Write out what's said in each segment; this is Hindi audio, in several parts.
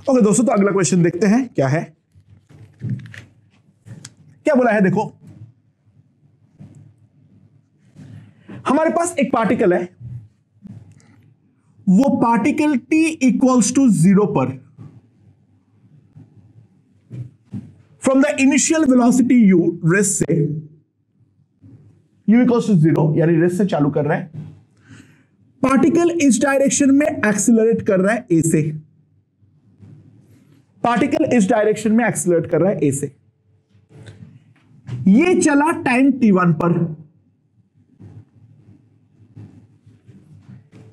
ओके दोस्तों, तो अगला क्वेश्चन देखते हैं क्या है। क्या बोला है देखो, हमारे पास एक पार्टिकल है, वो पार्टिकल t इक्वल्स टू 0 पर from the initial velocity u rest से, u इक्वल्स टू 0 यानी रेस से चालू कर रहा है, पार्टिकल इस डायरेक्शन में एक्सीलरेट कर रहा है a से, पार्टिकल इस डायरेक्शन में एक्सीलरेट कर रहा है a से, ये चला टाइम t1 पर,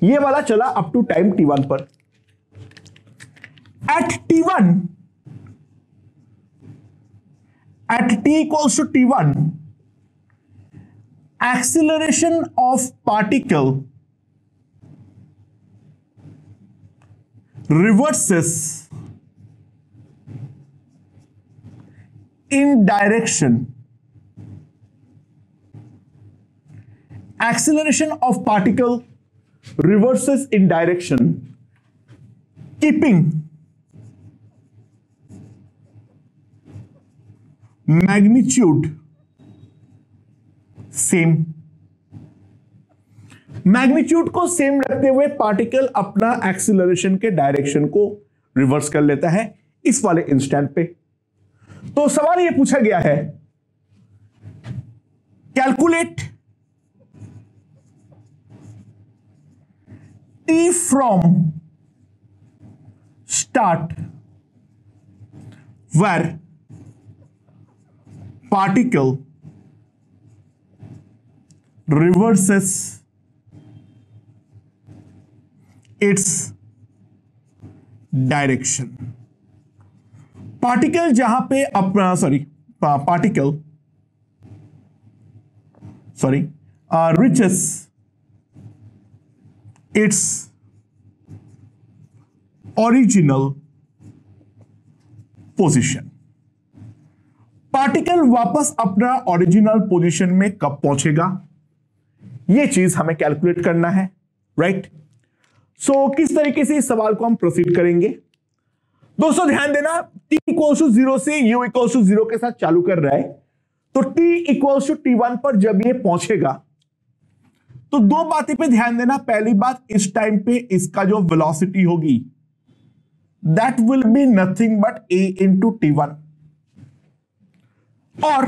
ये वाला चला अप टू टाइम t1 पर। At t1, at t equals to t1, acceleration of particle reverses in direction. Acceleration of particle reverses in direction, keeping magnitude same. Magnitude को सेम रखते हुए पार्टिकल अपना एक्सीलरेशन के डायरेक्शन को रिवर्स कर लेता है इस वाले इंस्टेंट पे। तो सवाल ये पूछा गया है, calculate t from start where particle reverses its direction। Particle जहां पे अपना reaches its original position। पार्टिकल वापस अपना ओरिजिनल पोजीशन में कब पहुंचेगा, यह चीज हमें कैलकुलेट करना है, राइट। सो किस तरीके से इस सवाल को हम प्रोसीड करेंगे दोस्तों, ध्यान देना, t इक्वल्स टू 0 से u इक्वल्स टू 0 के साथ चालू कर रहा है, तो t इक्वल्स टू t1 पर जब ये पहुंचेगा तो दो बातें पे ध्यान देना। पहली बात, इस टाइम पे इसका जो वेलोसिटी होगी that will be nothing but a into t1, और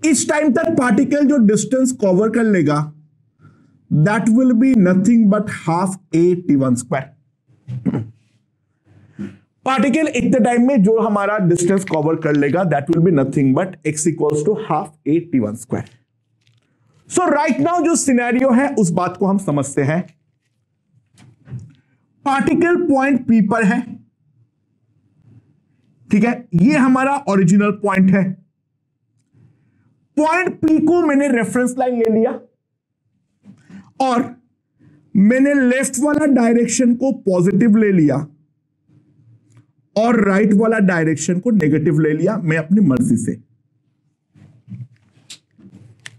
इस टाइम तक पार्टिकल जो डिस्टेंस कवर कर लेगा that will be nothing but half a t1 square. Particle इतने टाइम में जो हमारा डिस्टेंस कवर कर लेगा that will be nothing but x equals to half a t1 square. So right now जो सिनेरियो है उस बात को हम समझते हैं। पार्टिकल पॉइंट P पर है, ठीक है, ये हमारा ओरिजिनल पॉइंट है। पॉइंट P को मैंने रेफरेंस लाइन ले लिया और मैंने लेफ्ट वाला डायरेक्शन को पॉजिटिव ले लिया और राइट वाला डायरेक्शन को नेगेटिव ले लिया, मैं अपनी मर्जी से,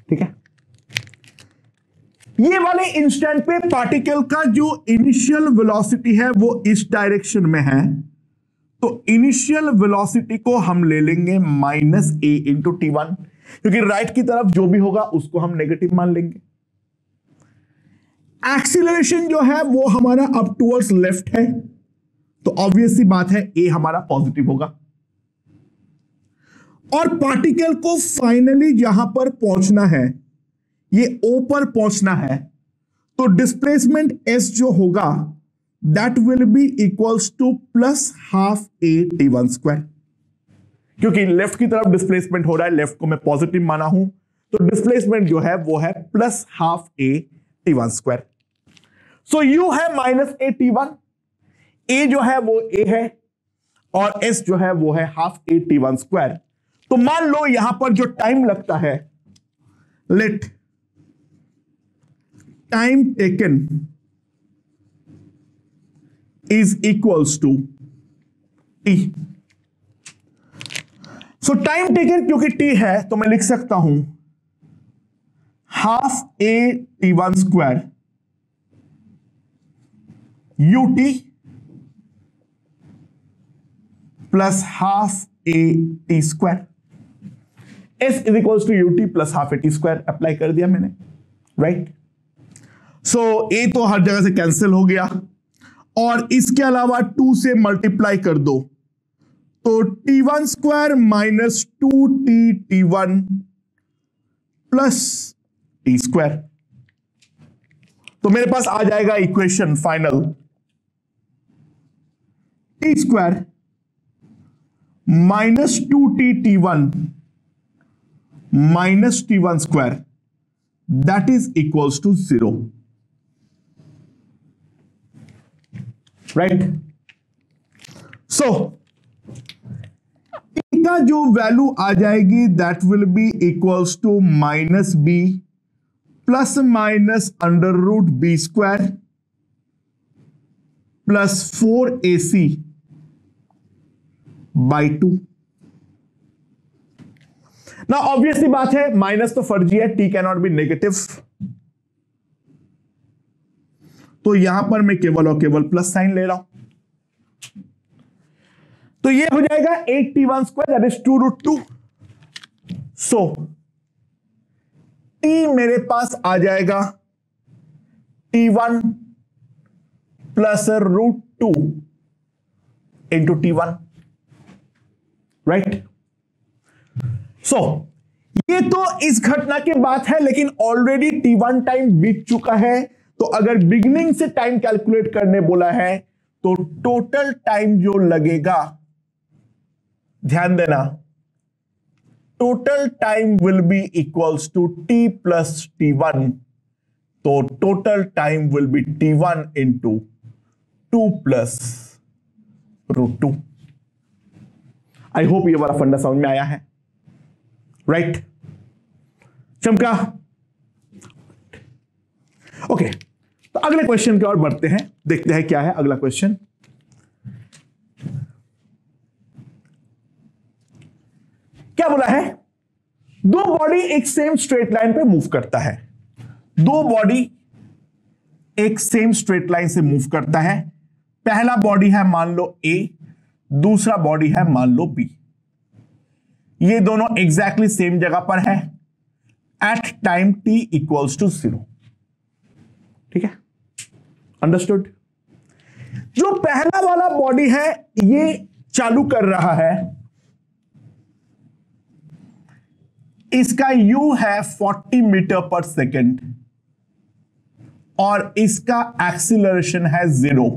ठीक है। ये वाले इंस्टेंट पे पार्टिकल का जो इनिशियल वेलोसिटी है वो इस डायरेक्शन में है, तो इनिशियल वेलोसिटी को हम ले लेंगे माइनस a इंटू t1, क्योंकि राइट की तरफ जो भी होगा उसको हम नेगेटिव मान लेंगे। एक्सीलरेशन जो है वो हमारा अप टुवर्ड्स लेफ्ट है, तो ऑब्वियस सी बात है a हमारा पॉजिटिव होगा। और पार्टिकल को फाइनली जहां पर पहुंचना है, ये O पर पहुंचना है, तो डिस्प्लेसमेंट s जो होगा that will be equals to plus half a t1 square, क्योंकि लेफ्ट की तरफ डिस्प्लेसमेंट हो रहा है, लेफ्ट को मैं पॉजिटिव माना हूं, तो डिस्प्लेसमेंट जो है वो है plus half a t1 square. So u है माइनस a t1, a जो है वो a है और s जो है वो है हाफ a t1 स्क्वायर। तो मान लो यहां पर जो टाइम लगता है, let time taken is equals to t। So time taken क्योंकि t है तो मैं लिख सकता हूं half a t1 square ut plus half a t square, s is equals to ut plus half a t square apply कर दिया मैंने, राइट। सो ए तो हर जगह से कैंसिल हो गया, और इसके अलावा 2 से मल्टीप्लाई कर दो तो t1 square minus 2t t1 plus t square. तो मेरे पास आ जाएगा equation final t square minus 2t t1 minus t1 square that is equals to 0, right. So t का जो वैल्यू आ जाएगी that will be equals to minus b plus minus under root b square plus 4ac by 2। ना ऑब्वियसली बात है माइनस तो फर्जी है, t can not be negative, तो यहां पर मैं केवल और केवल प्लस साइन ले रहा हूं, तो ये हो जाएगा 8t1 square that is 2√2। So T मेरे पास आ जाएगा t1 plus √2 into t1, right. सो ये तो इस घटना की बात है, लेकिन ऑलरेडी t1 टाइम बीत चुका है, तो अगर बिगिनिंग से टाइम कैलकुलेट करने बोला है तो टोटल टाइम जो लगेगा, ध्यान देना, total time will be equals to t plus t1, तो total time will be t1 into 2 plus √2। I hope ये वाला फंडा समझ में आया है, राइट। चमका, ओके। तो अगले क्वेश्चन की ओर बढ़ते हैं, देखते हैं क्या है अगला क्वेश्चन। क्या बोला है, दो बॉडी एक सेम स्ट्रेट लाइन पे मूव करता है, दो बॉडी एक सेम स्ट्रेट लाइन से मूव करता है। पहला बॉडी है मान लो A, दूसरा बॉडी है मान लो B। ये दोनों एग्जैक्टली सेम जगह पर है at time t equals to 0, ठीक है, अंडरस्टूड। जो पहला वाला बॉडी है ये चालू कर रहा है, इसका u है 40 मीटर पर सेकेंड और इसका एक्सीलरेशन है 0,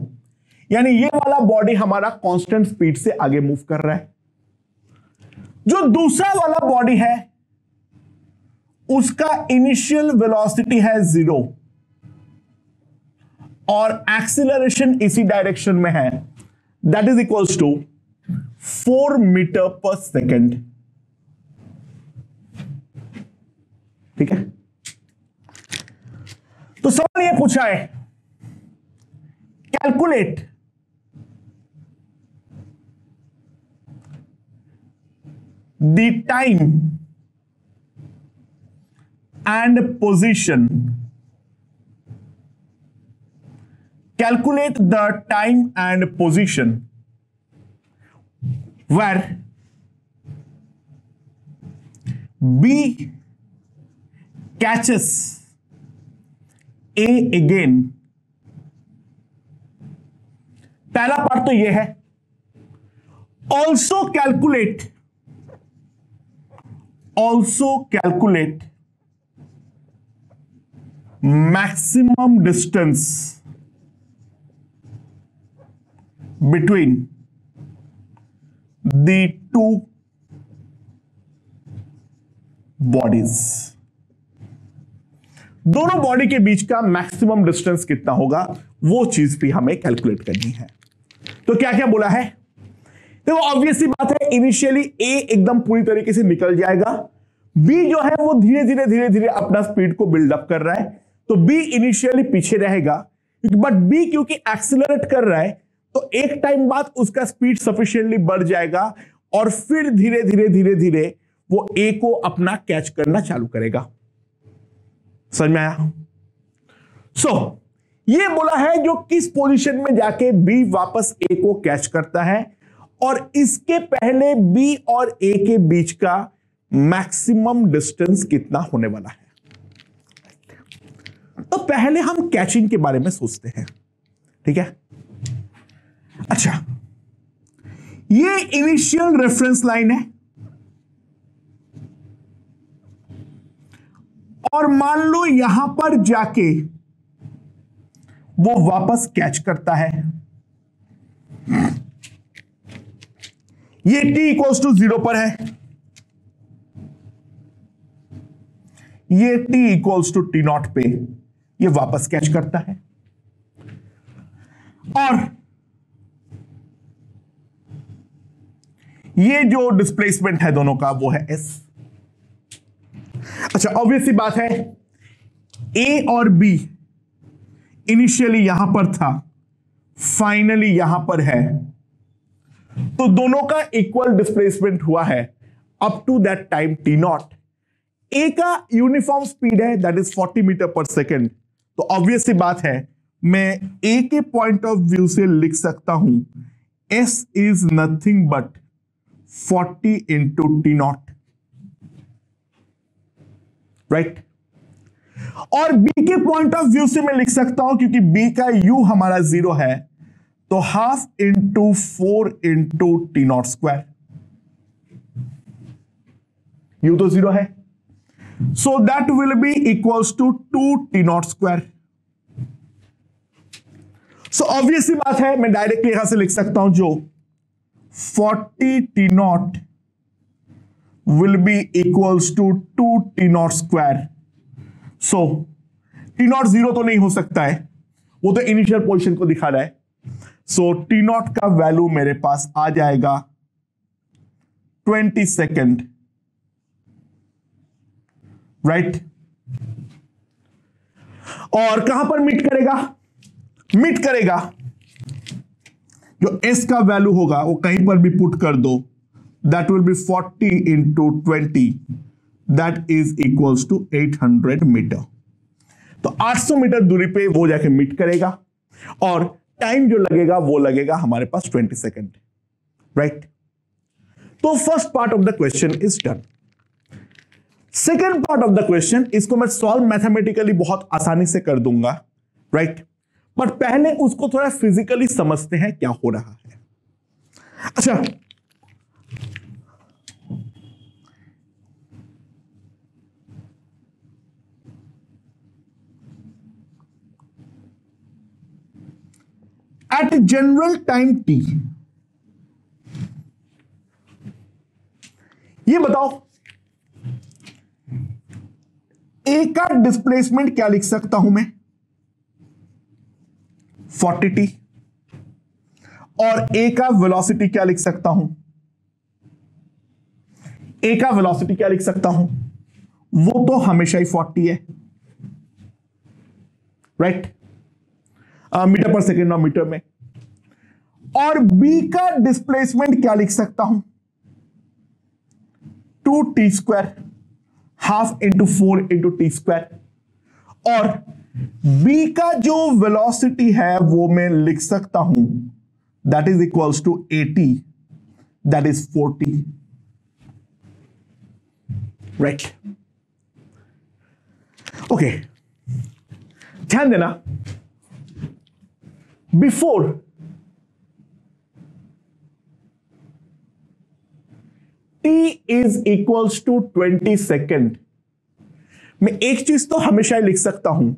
यानी ये वाला बॉडी हमारा कांस्टेंट स्पीड से आगे मूव कर रहा है। जो दूसरा वाला बॉडी है उसका इनिशियल वेलोसिटी है 0 और एक्सीलरेशन इसी डायरेक्शन में है, that is equals to 4 metre per second, ठीक है। तो सवाल यह पूछा है, calculate the time and position, calculate the time and position where B catches A again। पहला पार्ट तो यह है, also calculate maximum distance between the two bodies। दोनों बॉडी के बीच का मैक्सिमम डिस्टेंस कितना होगा वो चीज भी हमें कैलकुलेट करनी है। तो क्या क्या बोला है, देखो ऑब्वियसली बात है, इनिशियली ए एकदम पूरी तरीके से निकल जाएगा, बी जो है वो धीरे धीरे अपना स्पीड को बिल्डअप कर रहा है, तो बी इनिशियली पीछे रहेगा, बट बी क्योंकि एक्सीलरेट कर रहा है तो एक टाइम बाद उसका स्पीड सफिशिएंटली बढ़ जाएगा और फिर धीरे धीरे वो ए को अपना कैच करना चालू करेगा। समझ में आया? ये बोला है जो किस पोजीशन में जाके बी वापस ए को कैच करता है और इसके पहले बी और ए के बीच का मैक्सिमम डिस्टेंस कितना होने वाला है। तो पहले हम कैचिंग के बारे में सोचते हैं, ठीक है। अच्छा, ये इनिशियल रेफरेंस लाइन है और मान लो यहां पर जाके वो वापस कैच करता है। ये t इक्वल्स टू 0 पर है, ये t इक्वल्स टू t0 पे ये वापस कैच करता है और ये जो डिस्प्लेसमेंट है दोनों का वो है s। अच्छा, ऑब्वियस सी बात है, a और b इनिशियली यहां पर था, फाइनली यहां पर है, तो दोनों का इक्वल डिस्प्लेसमेंट हुआ है up to that time t0। a का यूनिफॉर्म स्पीड है that is 40 metre per second, तो ऑब्वियस सी बात है मैं a के पॉइंट ऑफ व्यू से लिख सकता हूं s is nothing but 40 into t0, right. और b के पॉइंट ऑफ व्यू से मैं लिख सकता हूं, क्योंकि b का u हमारा 0 है, तो half into 4 into t0 square, u तो 0 है, so that will be equals to 2 t0 square. So obvious सी बात है मैं डायरेक्टली यहां से लिख सकता हूं जो 40 t0 will be equals to 2 t0 square। so t0 0 तो नहीं हो सकता है, वो तो इनिशियल पोजीशन को दिखा रहा है, so t0 का वैल्यू मेरे पास आ जाएगा 20 सेकेंड, राइट। और कहां पर मीट करेगा, मीट करेगा जो s का वैल्यू होगा वो कहीं पर भी पुट कर दो, that will be 40 into 20, that is equals to 800 metre. तो 800 मीटर दूरी पे वो जाके मीट करेगा और टाइम जो लगेगा वो लगेगा हमारे पास 20 सेकेंड, राइट। तो first part of the question is done. Second part of the question, इसको मैं सॉल्व मैथमेटिकली बहुत आसानी से कर दूंगा, राइट, बट पहले उसको थोड़ा फिजिकली समझते हैं क्या हो रहा है। अच्छा, एट जनरल टाइम t, ये बताओ a का डिस्प्लेसमेंट क्या लिख सकता हूं मैं, 40t, और a का वेलोसिटी क्या लिख सकता हूं, a का वेलोसिटी क्या लिख सकता हूं, वो तो हमेशा ही 40 है, राइट, मीटर पर सेकेंड और मीटर में। और b का डिस्प्लेसमेंट क्या लिख सकता हूं, 2t square, half into 4 into T square, और b का जो वेलोसिटी है वो मैं लिख सकता हूं that is equals to 80, that is 40, right. Okay, ध्यान देना, before t is equals to 20 second, मैं एक चीज तो हमेशा ही लिख सकता हूं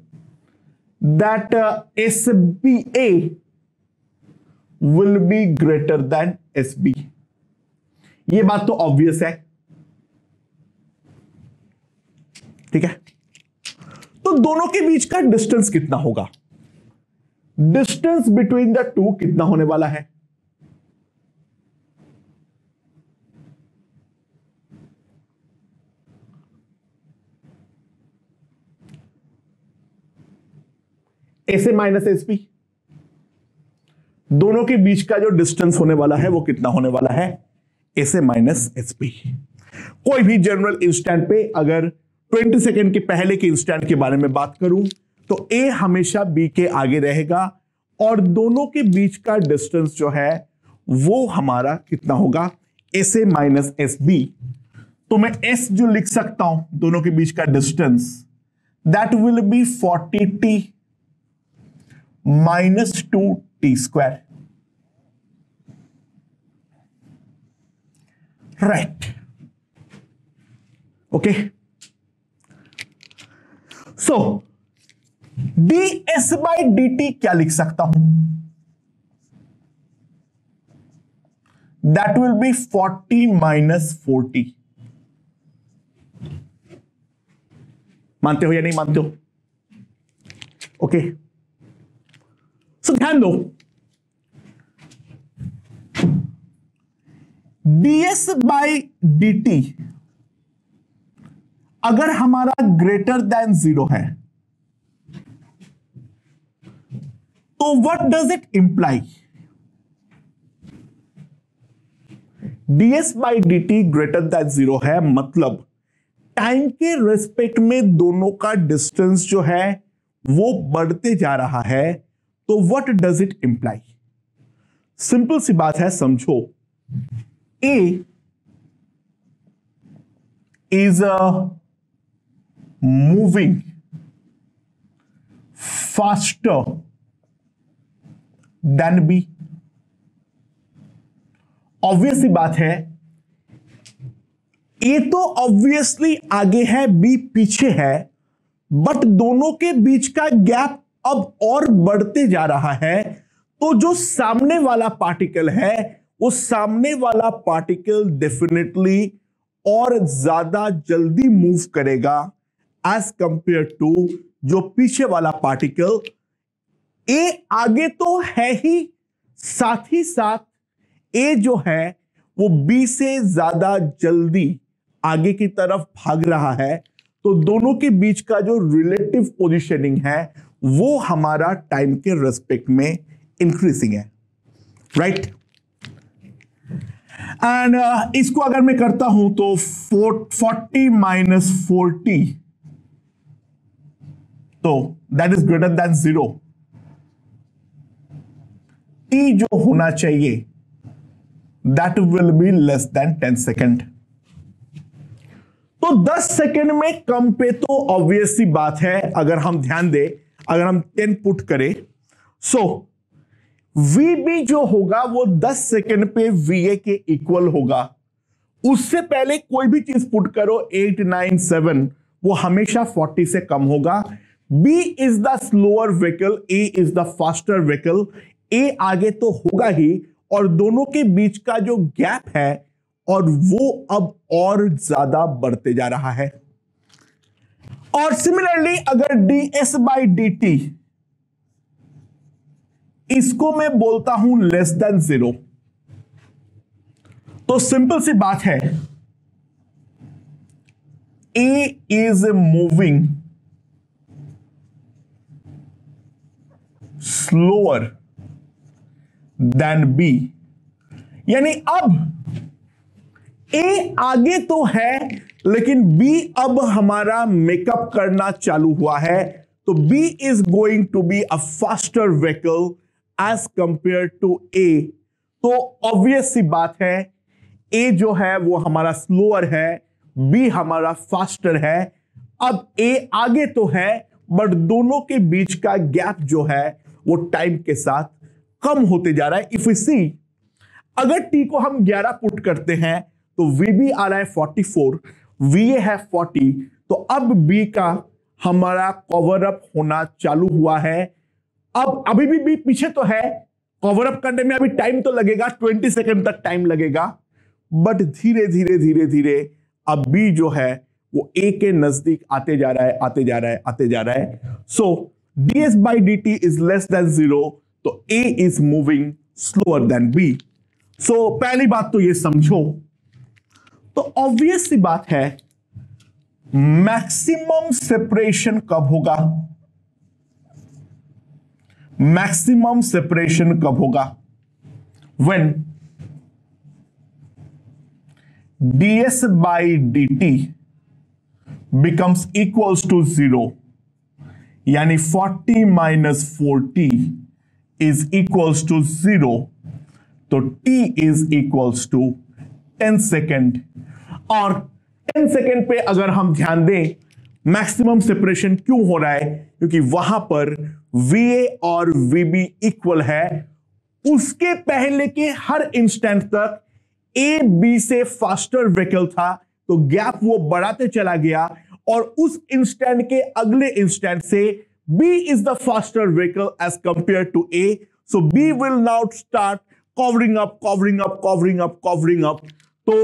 that SBA will be greater than SB। ये बात तो ऑब्वियस है, ठीक है। तो दोनों के बीच का डिस्टेंस कितना होगा, डिस्टेंस बिटवीन द टू कितना होने वाला है, SA माइनस SB, दोनों के बीच का जो डिस्टेंस होने वाला है वो कितना होने वाला है, SA माइनस SB। कोई भी जनरल इंस्टेंट पे अगर 20 सेकेंड के पहले के इंस्टेंट के बारे में बात करूं तो A हमेशा B के आगे रहेगा और दोनों के बीच का डिस्टेंस जो है वो हमारा कितना होगा, S A minus S B. तो मैं एस जो लिख सकता हूं दोनों के बीच का distance, that will B 40t minus 2t square, right. Okay, so ds by dt क्या लिख सकता हूं, दैट विल बी 40 माइनस 40। मानते हो या नहीं मानते हो? ओके, सो ध्यान दो, ds बाई dt अगर हमारा ग्रेटर देन 0 है तो what does it imply, ds by dt greater than 0 है, मतलब टाइम के रेस्पेक्ट में दोनों का डिस्टेंस जो है वो बढ़ते जा रहा है। तो what does it imply, simple सी बात है, समझो, a is moving faster than b। Obvious सी बात है, ए तो ऑब्वियसली आगे है, बी पीछे है, बट दोनों के बीच का गैप अब और बढ़ते जा रहा है। तो जो सामने वाला पार्टिकल है, वो सामने वाला पार्टिकल डेफिनेटली और ज्यादा जल्दी मूव करेगा एज कंपेयर टू जो पीछे वाला पार्टिकल। ए आगे तो है ही, साथ ही साथ ए जो है वो बी से ज्यादा जल्दी आगे की तरफ भाग रहा है। तो दोनों के बीच का जो रिलेटिव पोजीशनिंग है वो हमारा टाइम के रेस्पेक्ट में इंक्रीजिंग है, राइट। एंड इसको अगर मैं करता हूं तो 40 माइनस 40, तो that is greater than 0। T जो होना चाहिए that will be less than 10 second. तो 10 सेकेंड में कम पे तो ऑब्वियस सी बात है, अगर हम ध्यान दें, अगर हम 10 पुट करें, सो VB जो होगा वो 10 सेकेंड पे VA के इक्वल होगा। उससे पहले कोई भी चीज पुट करो 8, 9, 7, वो हमेशा 40 से कम होगा। B is the slower vehicle, A is the faster vehicle. A आगे तो होगा ही, और दोनों के बीच का जो गैप है और वो अब और ज्यादा बढ़ते जा रहा है। और सिमिलरली अगर ds बाई dt इसको मैं बोलता हूं लेस देन 0, तो सिंपल सी बात है, A is moving slower then B, यानी अब A आगे तो है लेकिन B अब हमारा मेकअप करना चालू हुआ है। तो B is going to be a faster vehicle as compare to A। तो ऑब्वियस सी बात है, A जो है वो हमारा स्लोअर है, B हमारा फास्टर है। अब A आगे तो है, बट दोनों के बीच का गैप जो है वो टाइम के साथ कम होते जा रहा है। इफ यू सी, अगर T को हम 11 पुट करते हैं तो VB आ रहा है 44, VA है 40, तो अब B का हमारा कवर अप होना चालू हुआ है। अब अभी भी B पीछे तो है, कवर अप करने में अभी टाइम तो लगेगा, 20 सेकंड तक टाइम लगेगा, बट धीरे धीरे धीरे धीरे अब B जो है वो A के नजदीक आते जा रहा है, आते जा रहा है, आते जा रहा है। सो ds by dt is less than 0, तो A is moving slower then B। सो पहली बात तो ये समझो। तो ऑब्वियस सी बात है, मैक्सिमम सेपरेशन कब होगा, मैक्सिमम सेपरेशन कब होगा, when ds by dt becomes equals to 0, यानी 40 माइनस 40 is equals to 0, तो t is equals to 10 second. और 10 सेकेंड पे अगर हम ध्यान दें, मैक्सिमम सेपरेशन क्यों हो रहा है? क्योंकि वहां पर VA और VB इक्वल है। उसके पहले के हर इंस्टेंट तक A B से फास्टर व्हीकल था, तो गैप वो बढ़ाते चला गया, और उस इंस्टेंट के अगले इंस्टेंट से B is the faster vehicle as compared to A. So B will now start covering up, covering up, covering up, covering up. तो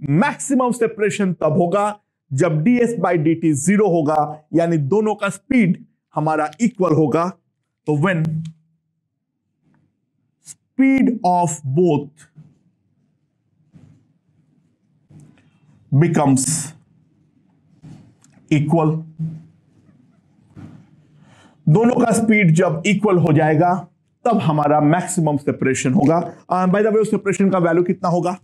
मैक्सिमम सेपरेशन तब होगा जब ds by dt 0 होगा, यानी दोनों का स्पीड हमारा इक्वल होगा। तो when speed of both becomes equal, दोनों का स्पीड जब इक्वल हो जाएगा तब हमारा मैक्सिमम सेपरेशन होगा। बाय द वे, सेपरेशन का वैल्यू कितना होगा?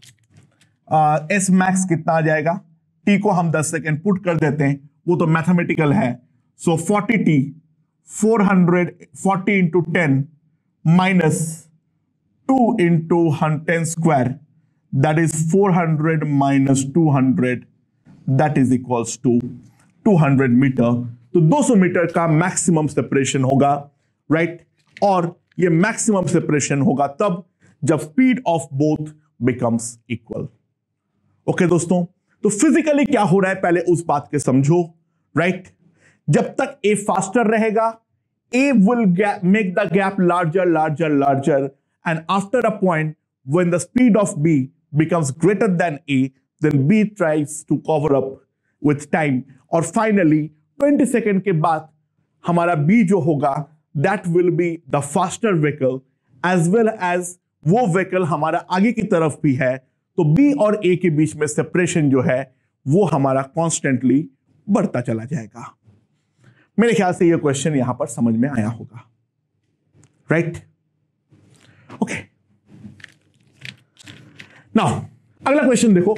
एस मैक्स कितना आ जाएगा? टी को हम 10 सेकेंड पुट कर देते हैं, वो तो मैथमेटिकल है। So 40t 440 into 10 minus 2 into 10 square, that is 400 minus 200, that is equals to 200 metre. तो 200 मीटर का मैक्सिमम सेपरेशन होगा, राइट? और ये मैक्सिमम सेपरेशन होगा तब जब speed of both becomes equal. Okay दोस्तों, तो फिजिकली क्या हो रहा है पहले उस बात के समझो, राइट? जब तक A फास्टर रहेगा, A will make the gap larger, larger, larger, and after a point when the speed of B becomes greater than A, then B tries to cover up with time, और finally 20 सेकेंड के बाद हमारा B जो होगा that will be the faster vehicle as well as वो vehicle हमारा आगे की तरफ भी है, तो B और A के बीच में सेपरेशन जो है वो हमारा कॉन्स्टेंटली बढ़ता चला जाएगा। मेरे ख्याल से ये क्वेश्चन यहां पर समझ में आया होगा, राइट? ओके, नाउ अगला क्वेश्चन देखो।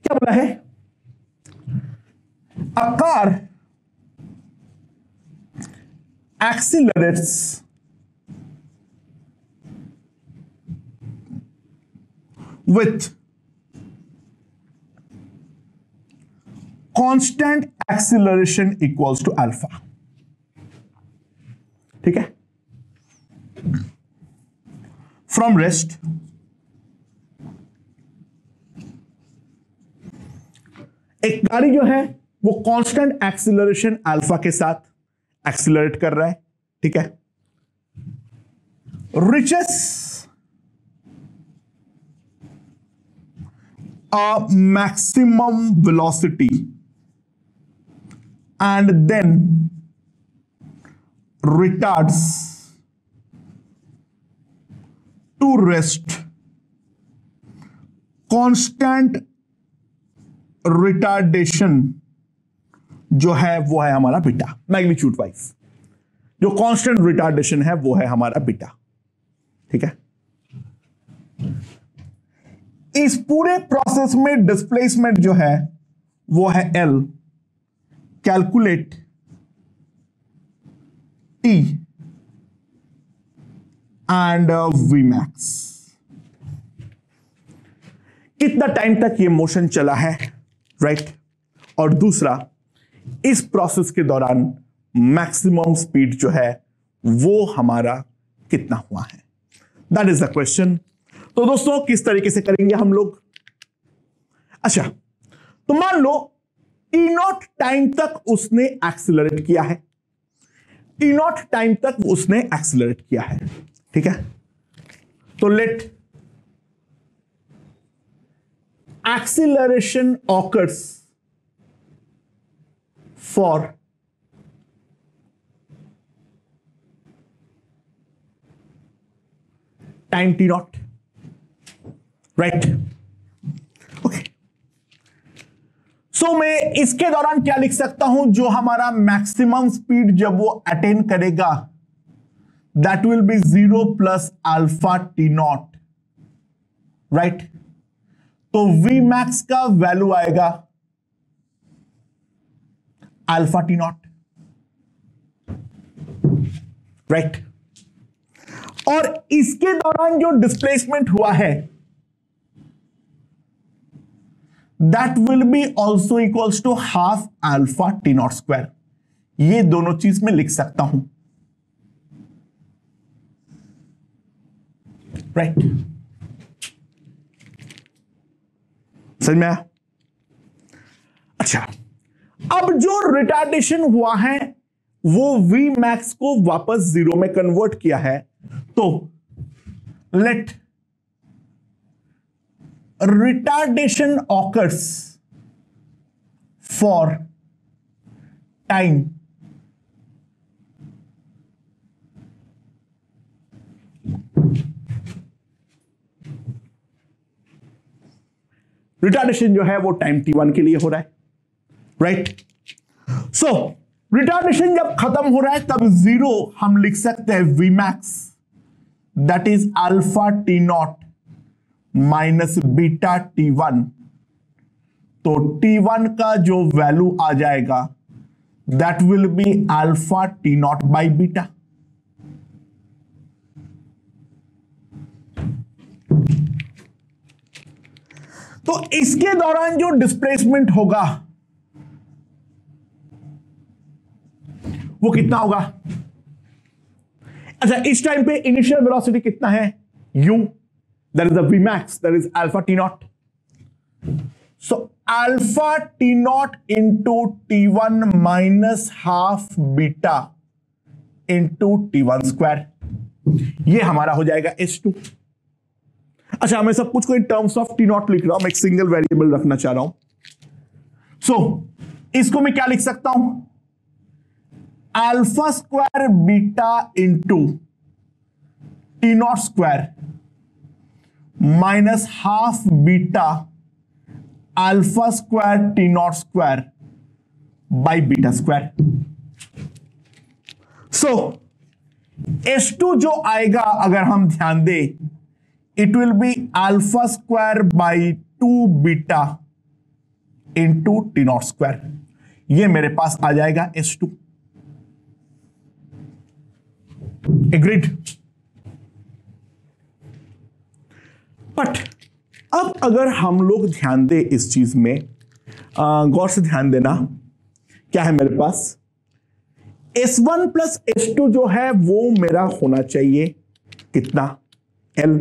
क्या बोला है? A car accelerates with constant acceleration equals to alpha। ठीक है? From rest एक गाड़ी जो है वो कांस्टेंट एक्सीलरेशन अल्फा के साथ एक्सीलरेट कर रहा है, ठीक है? Reaches a maximum velocity and then retards to rest constant retardation जो है वो है हमारा बीटा, मैग्नीट्यूड वाइज जो कांस्टेंट रिटार्डेशन है वो है हमारा बीटा, ठीक है? इस पूरे प्रोसेस में डिस्प्लेसमेंट जो है वो है L, calculate T and V max. कितना टाइम तक ये मोशन चला है, राइट? और दूसरा, इस प्रोसेस के दौरान मैक्सिमम स्पीड जो है वो हमारा कितना हुआ है, दैट इज द क्वेश्चन। तो दोस्तों किस तरीके से करेंगे हम लोग? अच्छा, तो मान लो T0 टाइम तक उसने एक्सीलरेट किया है, T0 टाइम तक उसने एक्सीलरेट किया है, ठीक है? तो late acceleration occurs for time T0, right? Okay. So मैं इसके दौरान क्या लिख सकता हूं? जो हमारा मैक्सिमम स्पीड जब वो अटेन करेगा that will be 0 plus alpha T0, right? तो V मैक्स का वैल्यू आएगा अल्फा T0, राइट। और इसके दौरान जो डिस्प्लेसमेंट हुआ है that will be also equals to half alpha t naught square. ये दोनों चीज में लिख सकता हूं, राइट। समझ में आया? अच्छा, अब जो रिटार्डेशन हुआ है वो V मैक्स को वापस जीरो में कन्वर्ट किया है, तो let retardation occurs for time retardation जो है वो टाइम t1 के लिए हो रहा है, राइट। सो रिटार्डेशन जब खत्म हो रहा है तब जीरो हम लिख सकते हैं V max that is alpha t not minus beta t1। तो t1 का जो वैल्यू आ जाएगा that will be alpha t not by beta. तो इसके दौरान जो डिस्प्लेसमेंट होगा वो कितना होगा? अच्छा, इस टाइम पे इनिशियल वेलोसिटी कितना है? u, that is the v max, that is alpha t not. So alpha t not into t1 minus half beta into t1 square, ये हमारा हो जाएगा h2। अच्छा, मैं सब कुछ को in terms of T not लिख रहा हूं, मैं एक सिंगल वेरिएबल रखना चाह रहा हूं। सो इसको मैं क्या लिख सकता हूं? Alpha square beta into t naught square minus half beta alpha square T naught square by beta square. So H2 जो आएगा अगर हम ध्यान दें, it will be alpha square by 2 beta into t naught square. ये मेरे पास आ जाएगा H2। एग्रीड? बट अब अगर हम लोग ध्यान दें इस चीज में, गौर से ध्यान देना, क्या है मेरे पास? S1 प्लस S2 जो है वो मेरा होना चाहिए कितना? L।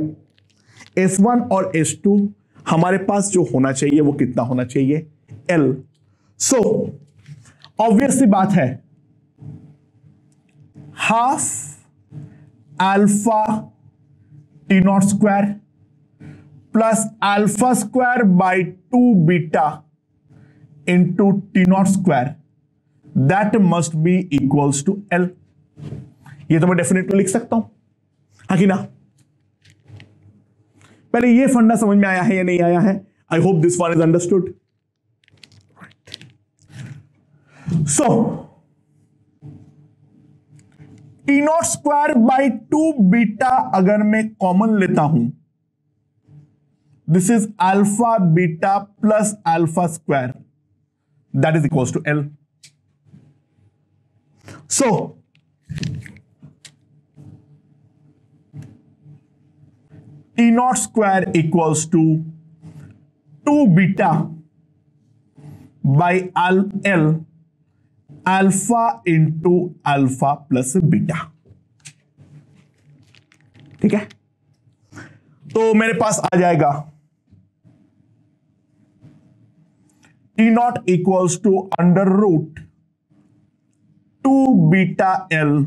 S1 और S2 हमारे पास जो होना चाहिए वो कितना होना चाहिए? L। सो ऑब्वियस सी बात है, half alpha t naught square plus alpha square by 2 beta into t naught square that must be equals to L। ये तो मैं डेफिनेटली लिख सकता हूं, हाँ कि ना? पहले ये फंडा समझ में आया है या नहीं आया है? I hope this one is understood. So t naught square by 2 beta अगर मैं कॉमन लेता हूं, this is alpha beta plus alpha square that is equals to L। So t naught square equals to 2 beta by L alpha into alpha plus beta. ठीक है, तो मेरे पास आ जाएगा t naught equals to under root 2 beta L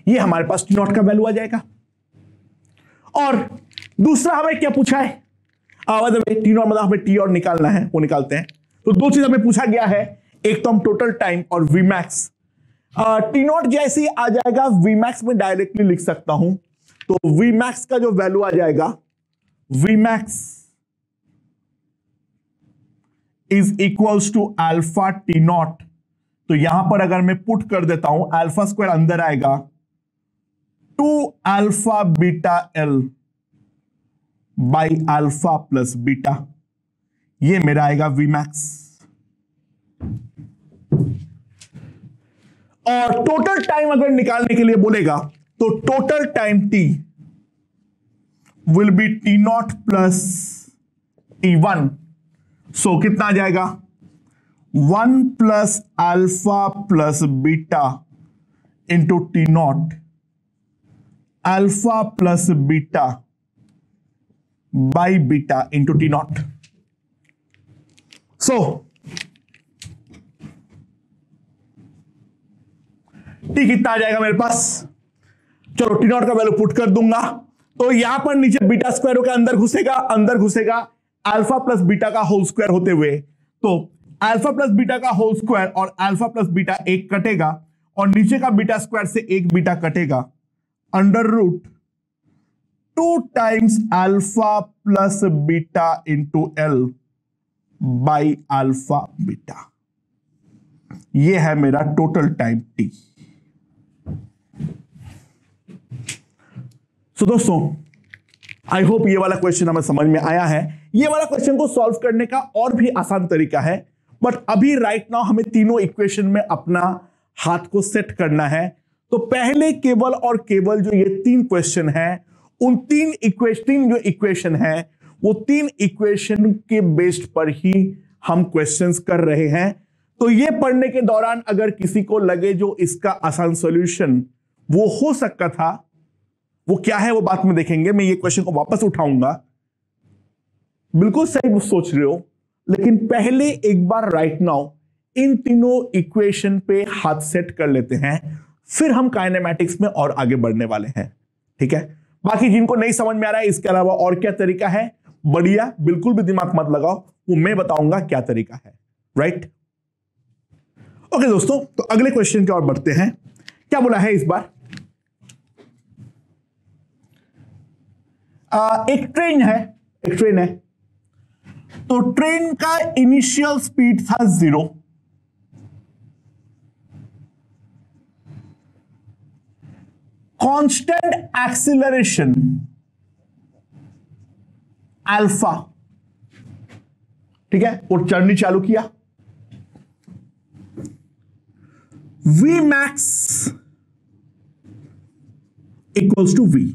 ये हमारे पास टी नॉट का वैल्यू आ जाएगा। और दूसरा हमें क्या पूछा है? टी नॉट मतलब हमें टी और निकालना है, वो निकालते हैं। तो दो चीज हमें पूछा गया है, एक तो हम टोटल टाइम और वी मैक्स। टी नॉट जैसे ही आ जाएगा वी मैक्स में डायरेक्टली लिख सकता हूं, तो वी मैक्स का जो वैल्यू आ जाएगा, V max is equals to alpha t naught. तो यहां पर अगर मैं पुट कर देता हूं, अल्फा स्क्वायर अंदर आएगा 2 alpha beta L by alpha plus beta, ये मेरा आएगा वी मैक्स। और टोटल टाइम अगर निकालने के लिए बोलेगा तो total time t will be t0 plus t1। सो कितना आ जाएगा 1 plus alpha plus beta into t0 alpha plus beta by beta into t0। So T कितना आ जाएगा मेरे पास, चलो t0 का वैल्यू पुट कर दूंगा तो यहां पर नीचे बीटा स्क्वायर होकर अंदर घुसेगा अल्फा प्लस बीटा का होल स्क्वायर होते हुए, तो अल्फा प्लस बीटा का होल स्क्वायर और अल्फा प्लस बीटा एक कटेगा और नीचे का बीटा स्क्वायर से एक बीटा कटेगा, under root 2 times alpha plus beta into L by alpha beta. यह है मेरा टोटल टाइम टी। सो दोस्तों आई होप ये वाला क्वेश्चन हमें समझ में आया है। ये वाला क्वेश्चन को सॉल्व करने का और भी आसान तरीका है, बट अभी राइट नाउ हमें तीनों इक्वेशन में अपना हाथ को सेट करना है। तो पहले केवल और केवल जो ये 3 क्वेश्चन है, उन 3 जो इक्वेशन है वो 3 इक्वेशन के बेस्ड पर ही हम क्वेश्चंस कर रहे हैं। तो ये पढ़ने के दौरान अगर किसी को लगे जो इसका आसान सॉल्यूशन वो हो सकता था, वो क्या है वो बात में देखेंगे। मैं ये क्वेश्चन को वापस उठाऊंगा, बिल्कुल सही सोच रहे हो, लेकिन पहले एक बार राइट नाउ इन तीनों इक्वेशन पे हाथ सेट कर लेते हैं, फिर हम काइनेमैटिक्स में और आगे बढ़ने वाले हैं। ठीक है, बाकी जिनको नहीं समझ में आ रहा है इसके अलावा और क्या तरीका है, बढ़िया, बिल्कुल भी दिमाग मत लगाओ, वो मैं बताऊंगा क्या तरीका है। राइट, ओके दोस्तों, तो अगले क्वेश्चन की ओर बढ़ते हैं। क्या बोला है इस बार, एक ट्रेन है, तो ट्रेन का इनिशियल स्पीड था 0, कांस्टेंट एक्सीलरेशन अल्फा। ठीक है, और जर्नी चालू किया, V max equals to V।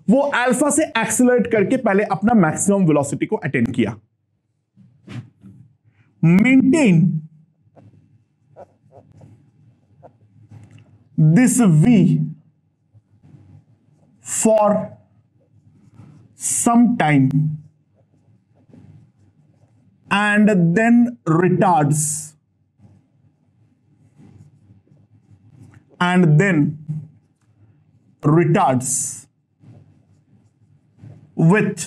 वो अल्फा से एक्सीलरेट करके पहले अपना मैक्सिमम वेलोसिटी को अटेन किया, maintain this V for some time and then retards with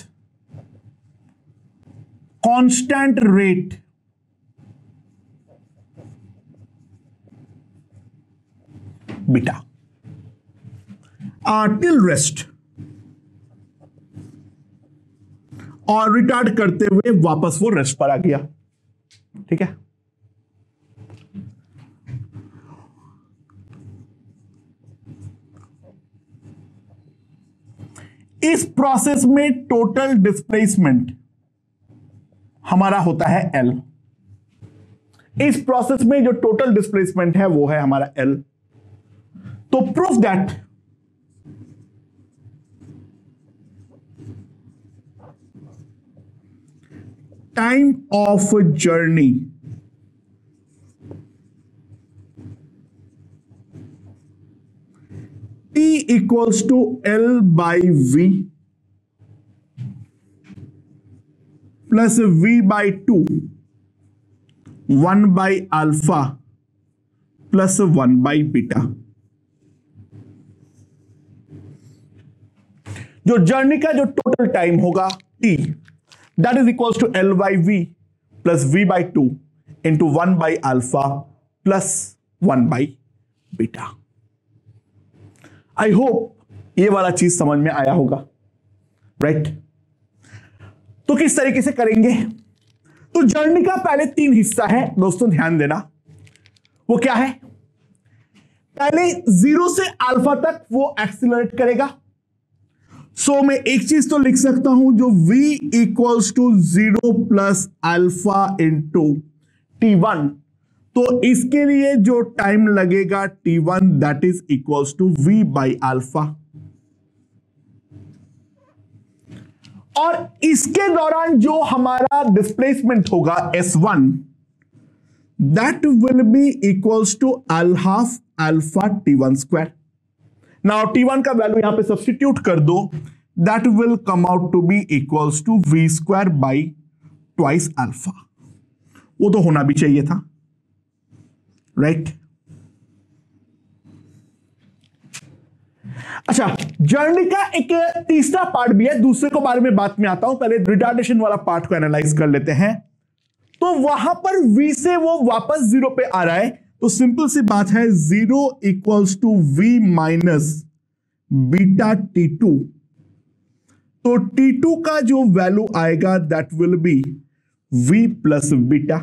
constant rate beta till rest, और रिटार्ड करते हुए वापस वो रेस्ट पर आ गया। ठीक है, इस प्रोसेस में टोटल डिस्प्लेसमेंट हमारा होता है L। इस प्रोसेस में जो टोटल डिस्प्लेसमेंट है वो है हमारा L। तो proof that time of journey T equals to L by V plus V by 2 1 by alpha plus 1 by beta। जो जर्नी का जो टोटल टाइम होगा T, that is equals to L by V plus V by 2 into 1 by alpha plus 1 by beta। I hope ये वाला चीज समझ में आया होगा। राइट, तो किस तरीके से करेंगे, तो जर्नी का पहले 3 हिस्सा है दोस्तों, ध्यान देना। वो क्या है, पहले 0 से अल्फा तक वो एक्सीलरेट करेगा। सो मैं एक चीज तो लिख सकता हूं, जो V equals to 0 plus alpha into T1 तो इसके लिए जो टाइम लगेगा t1 that is equals to v by alpha, और इसके दौरान जो हमारा डिस्प्लेसमेंट होगा s1 that will be equals to l half alpha t1 square. Now t1 का वैल्यू यहां पे सब्स्टिट्यूट कर दो, that will come out to be equals to v square by twice alpha. वो तो होना भी चाहिए था, राइट? अच्छा, जर्नी का एक तीसरा पार्ट भी है, दूसरे को बारे में बात में आता हूं, पहले रिटार्डेशन वाला पार्ट को एनालाइज कर लेते हैं। तो वहां पर v से वो वापस जीरो पे आ रहा है, तो सिंपल सी बात है, zero equals to v minus beta t2। तो t2 का जो वैल्यू आएगा that will be v plus beta.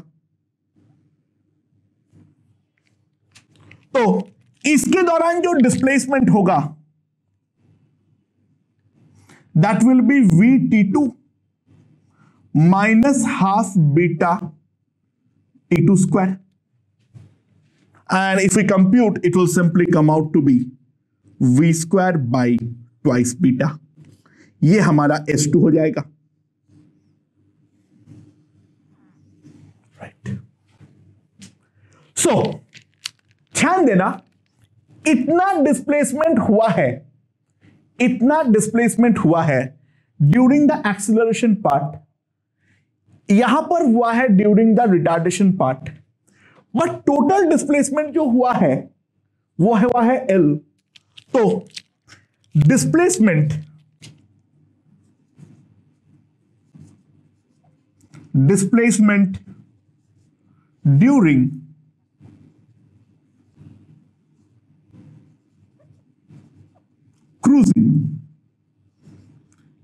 तो इसके दौरान जो डिस्प्लेसमेंट होगा that will be v t2 minus half beta t2 square, and if we compute it will simply come out to be v square by twice beta. ये हमारा s2 हो जाएगा, राइट? सो ध्यान देना, इतना डिस्प्लेसमेंट हुआ है, इतना डिस्प्लेसमेंट हुआ है ड्यूरिंग द एक्सीलरेशन पार्ट, यहां पर हुआ है during the retardation part, but total displacement जो हुआ है वो है हुआ है L। तो displacement during cruising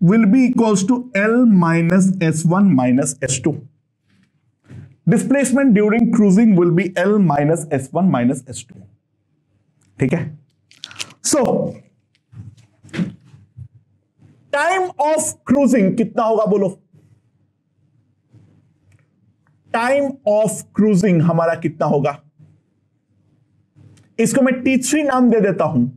will be equals to L minus S1 minus S2. Displacement during cruising will be L minus S1 minus S2. ठीक है? So टाइम ऑफ क्रूजिंग कितना होगा बोलो? टाइम ऑफ क्रूजिंग हमारा कितना होगा? इसको मैं T3 नाम दे देता हूं,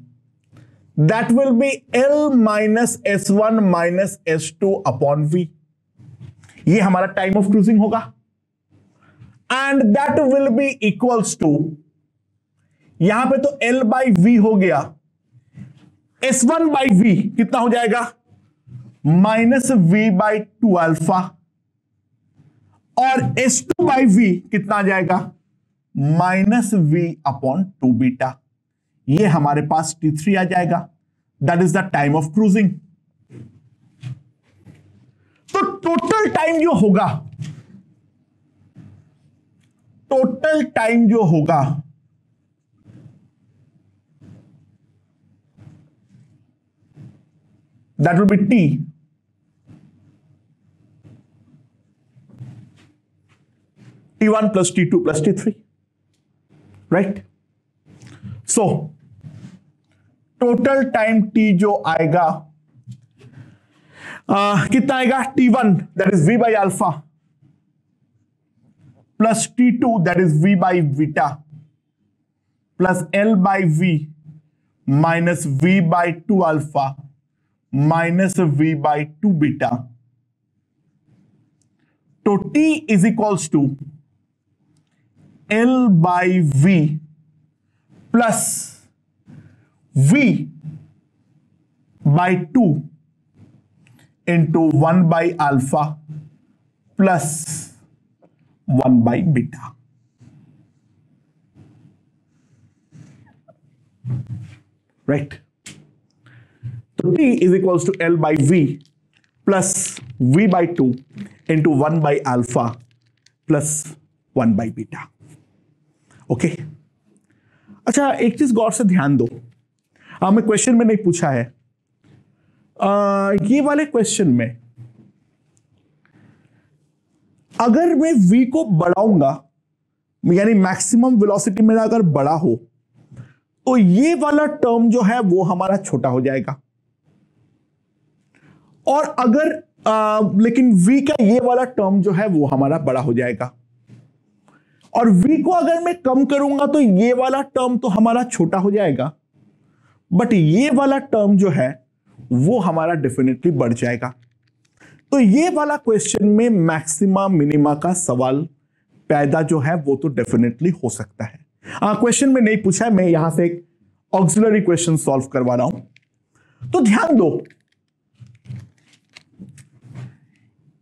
that will be L minus S1 minus S2 upon V। ये हमारा टाइम ऑफ क्रूजिंग होगा, and that will be equals to, यहां पे तो L बाई V हो गया, S1 बाई V कितना हो जाएगा? माइनस V बाई 2 अल्फा, और S2 बाई V कितना आ जाएगा? Minus V upon 2 beta. ये हमारे पास T3 आ जाएगा, that is the time of cruising. तो टोटल टाइम जो होगा, टोटल टाइम जो होगा that will B T T1 plus T2 plus T3, right? So total time T जो आएगा कितना आएगा? T1 that is V by alpha plus T2 that is V by beta plus L by V minus V by 2 alpha minus V by 2 beta. तो T is equals to L by V plus V by 2 into 1 by alpha plus 1 by beta, right? तो T is equals to L by V plus V by 2 into 1 by alpha plus 1 by beta. Okay, अच्छा एक चीज गौर से ध्यान दो, हमें क्वेश्चन में नहीं पूछा है, ये वाले क्वेश्चन में अगर मैं v को बढ़ाऊंगा, यानी मैक्सिमम वेलोसिटी मेरा अगर बड़ा हो, तो ये वाला टर्म जो है वो हमारा छोटा हो जाएगा, और अगर लेकिन v का ये वाला टर्म जो है वो हमारा बड़ा हो जाएगा। और v को अगर मैं कम करूंगा तो ये वाला टर्म तो हमारा छोटा हो जाएगा, बट ये वाला टर्म जो है वो हमारा डेफिनेटली बढ़ जाएगा। तो ये वाला क्वेश्चन में मैक्सिमा मिनिमा का सवाल पैदा जो है वो तो डेफिनेटली हो सकता है। क्वेश्चन में नहीं पूछा है, मैं यहां से एक ऑक्सिलरी क्वेश्चन सॉल्व करवा रहा हूं। तो ध्यान दो,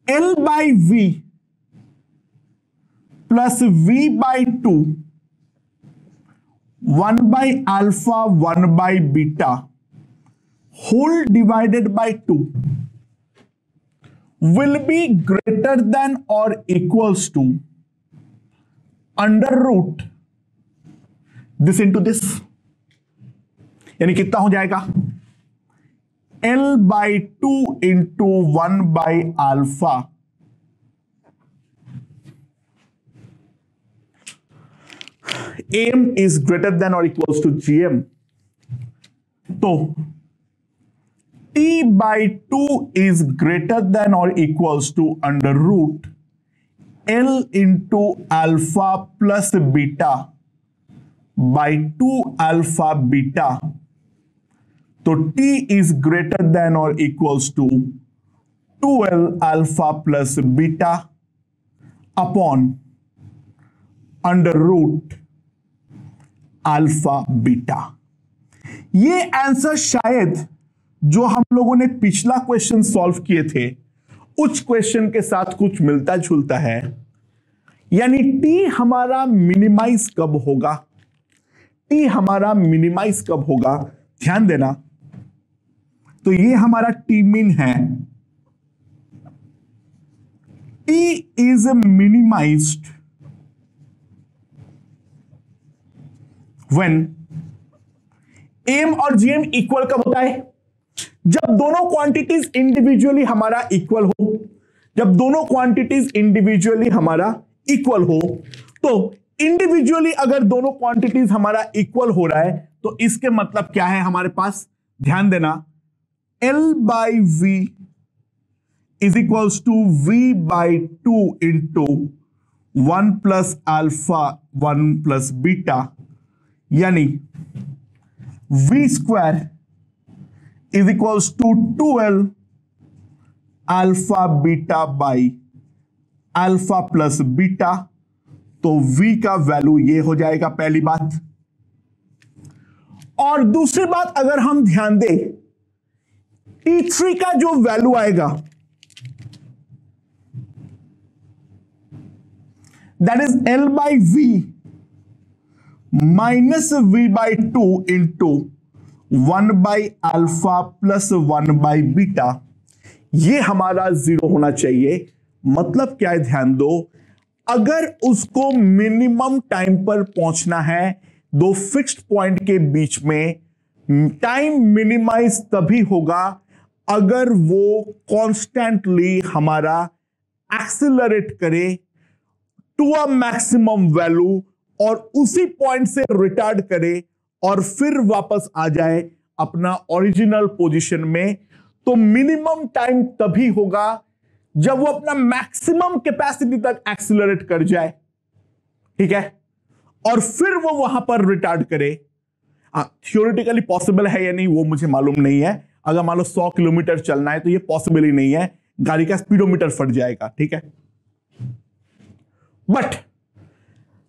L by V plus v by 2 1 by alpha 1 by beta whole divided by 2 will be greater than or equals to under root this into this, यानी कितना हो जाएगा L by 2 into 1 by alpha m is greater than or equals to gm। तो t by 2 is greater than or equals to under root L into alpha plus beta by 2 alpha beta। तो t is greater than or equals to 2L alpha plus beta upon under root alpha beta। ये आंसर शायद जो हम लोगों ने पिछला क्वेश्चन सॉल्व किए थे उस क्वेश्चन के साथ कुछ मिलता जुलता है, यानी टी हमारा मिनिमाइज कब होगा, टी हमारा मिनिमाइज कब होगा, ध्यान देना। तो ये हमारा टी मिन है, T is minimized when M और जीएम इक्वल कब होता है, जब दोनों क्वांटिटीज इंडिविजुअली हमारा इक्वल हो। जब दोनों क्वांटिटीज इंडिविजुअली हमारा इक्वल हो, तो इंडिविजुअली अगर दोनों क्वांटिटीज हमारा इक्वल हो रहा है तो इसके मतलब क्या है हमारे पास, ध्यान देना, L by V is equals to v by 2 into 1 plus alpha 1 plus beta, यानी v square is equals to 2L alpha beta by alpha plus beta. तो v का वैल्यू ये हो जाएगा, पहली बात। और दूसरी बात अगर हम ध्यान दें, T3 का जो वैल्यू आएगा that is L by V minus v by 2 into 1 by alpha plus 1 by beta, ये हमारा 0 होना चाहिए। मतलब क्या है, ध्यान दो, अगर उसको मिनिमम टाइम पर पहुंचना है दो फिक्स्ड पॉइंट के बीच में, टाइम मिनिमाइज तभी होगा अगर वो कॉन्स्टेंटली हमारा एक्सेलरेट करे टू अ मैक्सिमम वैल्यू और उसी पॉइंट से रिटार्ड करे और फिर वापस आ जाए अपना ओरिजिनल पोजीशन में। तो मिनिमम टाइम तभी होगा जब वो अपना मैक्सिमम कैपेसिटी तक एक्सेलरेट कर जाए, ठीक है, और फिर वो वहां पर रिटार्ड करे। थियोरेटिकली पॉसिबल है या नहीं वो मुझे मालूम नहीं है। अगर मान लो 100 किलोमीटर चलना है तो ये पॉसिबल ही नहीं है, गाड़ी का स्पीडोमीटर फट जाएगा, ठीक है। But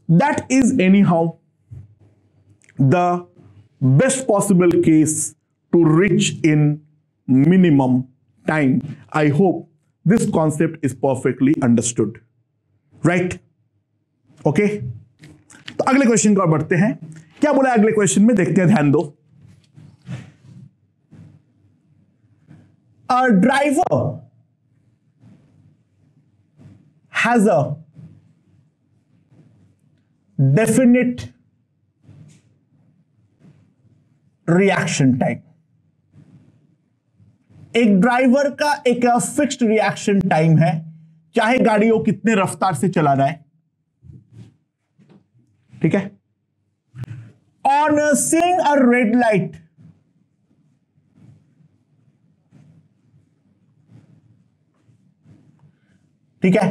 that is any how the best possible case to reach in minimum time. I hope this concept is perfectly understood, right? Okay, तो अगले क्वेश्चन को बढ़ते हैं। क्या बोला अगले क्वेश्चन में, देखते हैं, ध्यान दो। A driver has a definite reaction time. एक ड्राइवर का एक फिक्स्ड रिएक्शन टाइम है, चाहे गाड़ी को कितने रफ्तार से चला रहा है, ठीक है। On seeing a red light, ठीक है,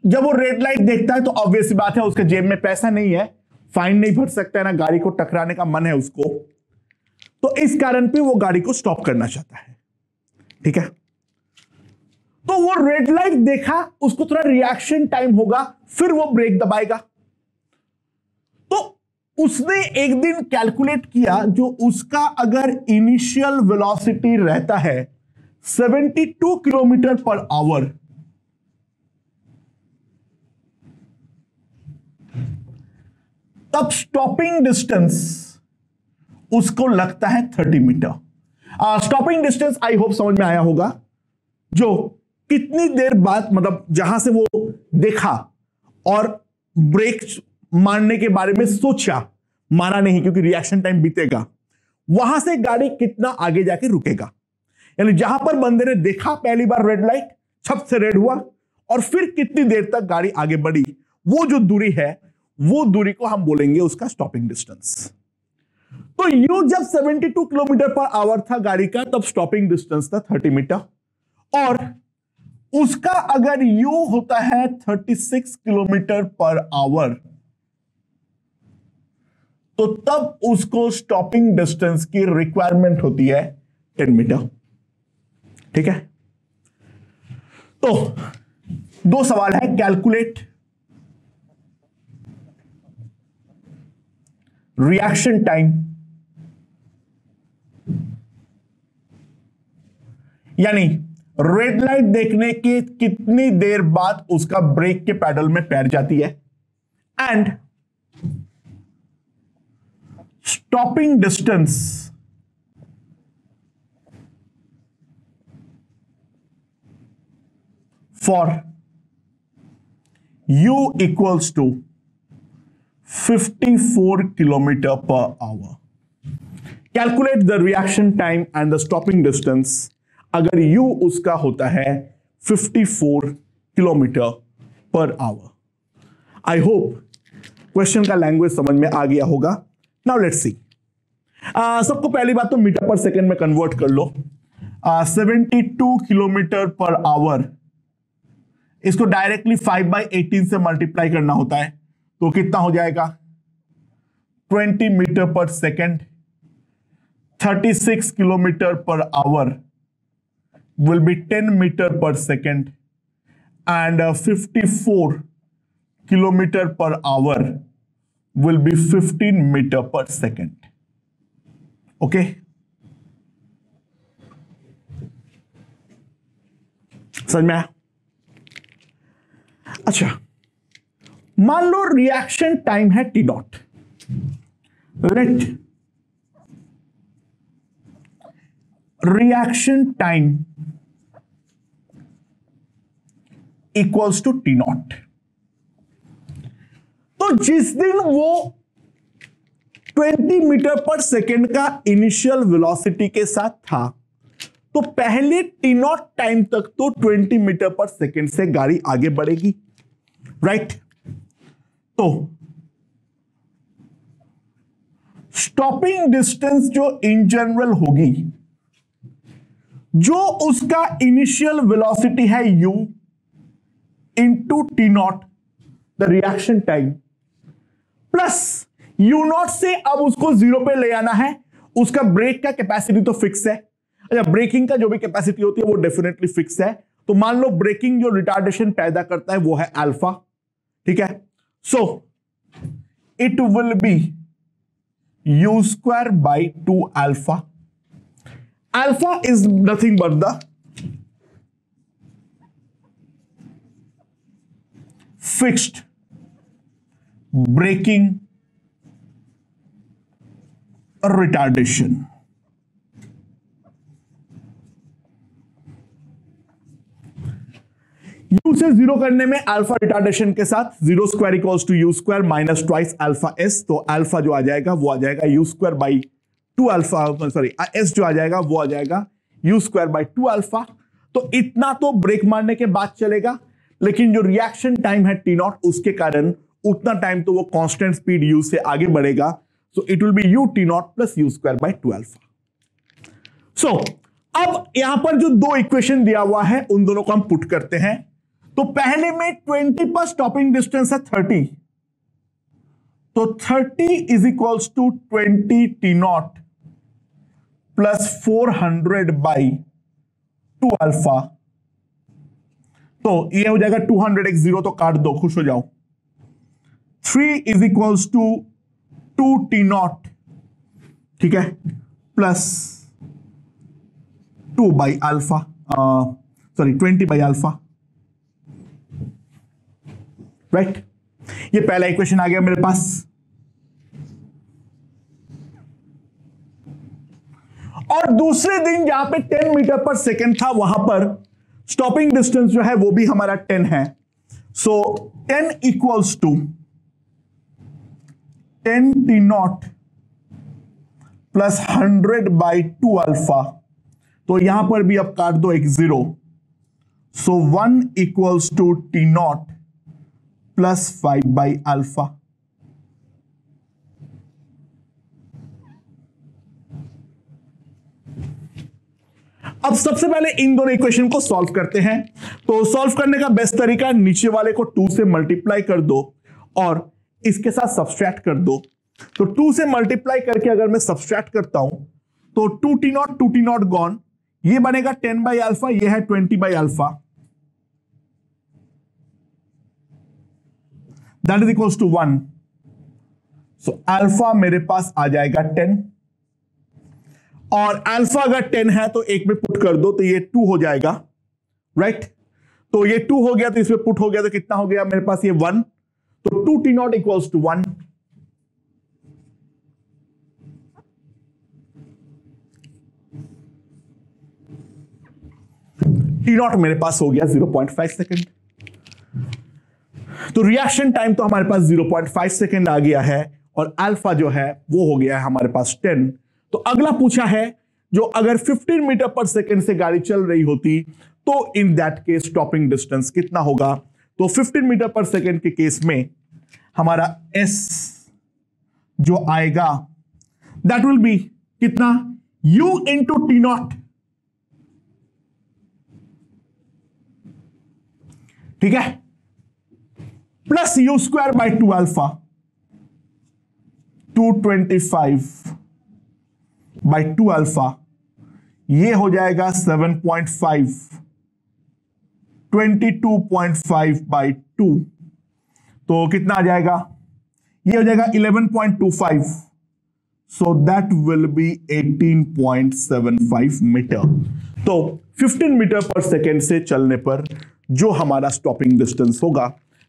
जब वो रेड लाइट देखता है तो ऑब्वियस बात है उसके जेब में पैसा नहीं है, फाइन नहीं भर सकता है, ना गाड़ी को टकराने का मन है उसको, तो इस कारण पे वो गाड़ी को स्टॉप करना चाहता है। ठीक है, तो वो रेड लाइट देखा, उसको थोड़ा रिएक्शन टाइम होगा, फिर वो ब्रेक दबाएगा। तो उसने एक दिन कैलकुलेट किया, जो उसका अगर इनिशियल वेलोसिटी रहता है 72 किलोमीटर पर आवर, तब स्टॉपिंग डिस्टेंस उसको लगता है 30 metre. Stopping distance I hope समझ में आया होगा, जो कितनी देर बाद, मतलब जहां से वो देखा और ब्रेक मारने के बारे में सोचा, मारा नहीं क्योंकि रिएक्शन टाइम बीतेगा, वहां से गाड़ी कितना आगे जाके रुकेगा। यानी जहां पर बंदे ने देखा पहली बार रेड लाइट, छप से रेड हुआ, और फिर कितनी देर तक गाड़ी आगे बढ़ी, वो जो दूरी है, वो दूरी को हम बोलेंगे उसका स्टॉपिंग डिस्टेंस। तो यू जब 72 किलोमीटर पर आवर था गाड़ी का, तब स्टॉपिंग डिस्टेंस था 30 मीटर, और उसका अगर यू होता है 36 किलोमीटर पर आवर, तो तब उसको स्टॉपिंग डिस्टेंस की रिक्वायरमेंट होती है 10 मीटर। ठीक है, तो दो सवाल है, कैलकुलेट रिएक्शन टाइम, यानी रेड लाइट देखने के कितनी देर बाद उसका ब्रेक के पैडल में पैर जाती है, and stopping distance for u equals to 54 kilometre per hour. Calculate the reaction time and the stopping distance अगर u उसका होता है 54 kilometre per hour. I hope question का लैंग्वेज समझ में आ गया होगा। नाउ लेट्स सी, सबको पहली बात तो मीटर पर सेकेंड में कन्वर्ट कर लो। 72 किलोमीटर पर आवर, इसको डायरेक्टली 5/18 से मल्टीप्लाई करना होता है, तो कितना हो जाएगा 20 metre per second. 36 kilometre per our will be 10 meter per second, and 54 kilometer per hour will be 15 meter per second. Okay, समझ में आया? अच्छा, मान लो रिएक्शन टाइम है T dot, right? Reaction time equals to T naught. तो जिस दिन वो 20 मीटर पर सेकेंड का इनिशियल वेलोसिटी के साथ था, तो पहले टी नॉट टाइम तक तो 20 मीटर पर सेकेंड से गाड़ी आगे बढ़ेगी, राइट? तो स्टॉपिंग डिस्टेंस जो इन जनरल होगी, जो उसका इनिशियल वेलोसिटी है u into t not, the reaction time, plus u not से अब उसको जीरो पे ले आना है। उसका ब्रेक का कैपेसिटी तो फिक्स है, या ब्रेकिंग का जो भी कैपेसिटी होती है वो डेफिनेटली फिक्स है। तो मान लो ब्रेकिंग जो रिटार्डेशन पैदा करता है वो है अल्फा, ठीक है? सो it will B u square by 2 alpha. Alpha is nothing but the fixed braking retardation. U से जीरो करने में अल्फा रिटार्डेशन के साथ 0 square equals to U square minus twice alpha S. तो अल्फा जो आ जाएगा वो आ जाएगा U square by 2 alpha, sorry S जो आ जाएगा वो आ जाएगा यू स्क्वायर बाई 2 अल्फा। तो इतना तो ब्रेक मारने के बाद चलेगा, लेकिन जो रिएक्शन टाइम है टी नॉट, उसके कारण उतना टाइम तो वो कांस्टेंट स्पीड यू से आगे बढ़ेगा। So it will be u t naught plus u square by 2 alpha. So अब यहां पर जो दो इक्वेशन दिया हुआ है उन दोनों को हम पुट करते हैं। तो पहले में 20 पर स्टॉपिंग डिस्टेंस है 30, तो 30 is equals to 20 T naught plus 400 by 2 alpha. तो ये हो जाएगा 200 एक जीरो तो काट दो, खुश हो जाओ। 3 is equals to 2 T naught, ठीक है, plus 2 by alpha, sorry 20 by alpha, right. ये पहला इक्वेशन आ गया मेरे पास। और दूसरे दिन जहां पे 10 मीटर पर सेकेंड था, वहां पर स्टॉपिंग डिस्टेंस जो है वो भी हमारा 10 है। So 10 equals to 10 T naught plus 100 by 2 alpha. तो यहां पर भी अब काट दो एक zero. So 1 equals to T naught plus 5 by alpha. अब सबसे पहले इन दोनों इक्वेशन को सॉल्व करते हैं। तो सॉल्व करने का बेस्ट तरीका, नीचे वाले को 2 से मल्टीप्लाई कर दो और इसके साथ सब्सट्रैक्ट कर दो। तो 2 से मल्टीप्लाई करके अगर मैं सब्सट्रैक्ट करता हूं तो 2 टी नॉट गॉन, ये बनेगा 10 बाई अल्फा, ये है 20 by alpha, that is equals to 1। So alpha मेरे पास आ जाएगा 10, और अल्फा अगर 10 है तो एक में पुट कर दो तो ये 2 हो जाएगा, राइट। तो ये 2 हो गया तो इसमें पुट हो गया तो कितना हो गया मेरे पास ये 1। तो 2 T naught equals to 1। T naught मेरे पास हो गया 0.5 सेकेंड। तो रिएक्शन टाइम तो हमारे पास 0.5 सेकेंड आ गया है, और अल्फा जो है वो हो गया है हमारे पास 10। तो अगला पूछा है, जो अगर 15 मीटर पर सेकेंड से गाड़ी चल रही होती तो in that case stopping distance कितना होगा। तो 15 मीटर पर सेकेंड के केस में हमारा एस जो आएगा दैट विल बी कितना, u इंटू टी नॉट, ठीक है, plus u square by 2 alpha, 225 by 2 alpha, ये हो जाएगा 7.5, 22.5 बाई 2, तो कितना आ जाएगा, ये हो जाएगा 11.25। So that will be 18.75 metre. तो 15 मीटर पर सेकेंड से चलने पर जो हमारा स्टॉपिंग डिस्टेंस होगा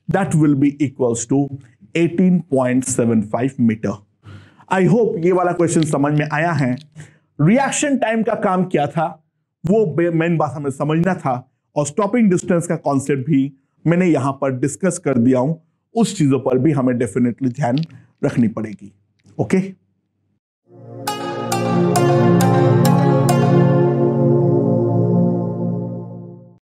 that will be equals to 18.75 metre. I hope ये वाला क्वेश्चन समझ में आया है। रिएक्शन टाइम का काम क्या था वो मेन बात हमें समझना था, और स्टॉपिंग डिस्टेंस का कॉन्सेप्ट भी मैंने यहां पर डिस्कस कर दिया हूं। उस चीजों पर भी हमें डेफिनेटली ध्यान रखनी पड़ेगी। ओके।